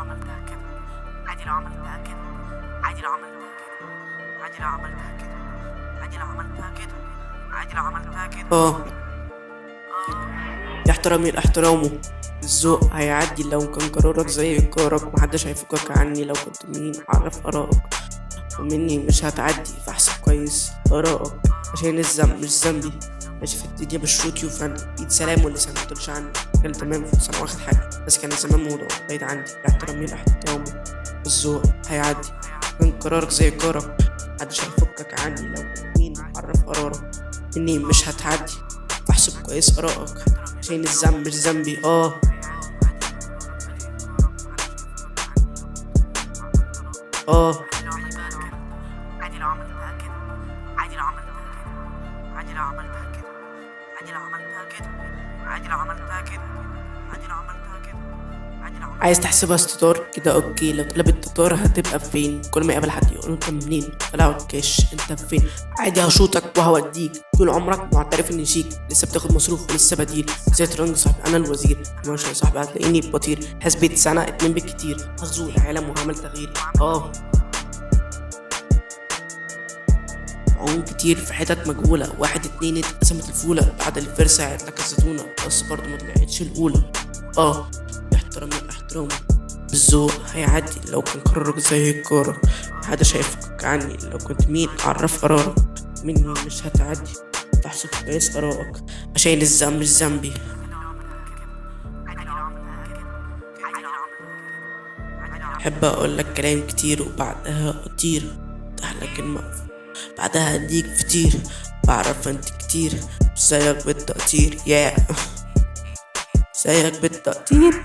عملتها كده، عادي لو عملتها كده، عادي لو عملتها كده، عادي لو عملتها كده، عادي لو عملتها كده، عادي لو عملتها كده. يا احترامي لاحترامه، الذوق هيعدي لو كان قرارك زي جارك، محدش هيفكك عني لو كنت مين عرف آرائك، ومني مش هتعدي فاحسب كويس آرائك، عشان الذنب مش ذنبي، ماشي في الدنيا بشروطي وفن، ايد سلام واللسان متقولش عني، كان تمام فرصة انا واخد حقي، بس كان زمان موضوع بعيد عندي، يا احترامي لاحترامه، الذوق هيعدي كان قرارك زي جارك، محدش هيفكك عني لو كنت مين عرف قرارك، مني مش هتعدي فاحسب كويس آرائك، عشان الذنب مش ذنبي. عادي لو عملتها كده، عادي لو عملتها كده، عادي لو عملتها كده، عادي لو عملتها كده، عادي لو عملتها كده، عادي لو عملتها كده، عادي لو عملتها. عايز تحسبها استطار كده اوكي، لو طلب التطار هتبقى فين؟ كل ما يقابل حد يقول انت منين، فلا عكاش انت فين، عادي هشوطك وهوديك، طول عمرك معترف اني شيك، لسه بتاخد مصروف ولسه بديل، زي ترنج صاحبي انا الوزير، مش يا صاحبي هتلاقيني بطير، حسبت سنة 2 بالكتير، هغزو العالم وهعمل تغيير. عون كتير في حتت مجهولة، 1 2 اتقسمت الفولة، بعد الفرسة عيتلك الزتونة، بس برضه مطلعتش الأولى. احترامي احترامه، الذوق هيعدي لو كان قرارك زي الكورة، محدش هيفكك عني لو كنت مين عرف قرارك، مني مش هتعدي فاحسب كويس آرائك، عشان الذنب مش ذنبي. أحب أقولك كلام كتير وبعدها أطير، لكن بعدها أديك فتير، بعرف انت كتير مش زيك بالتقطير زيك بالتقطير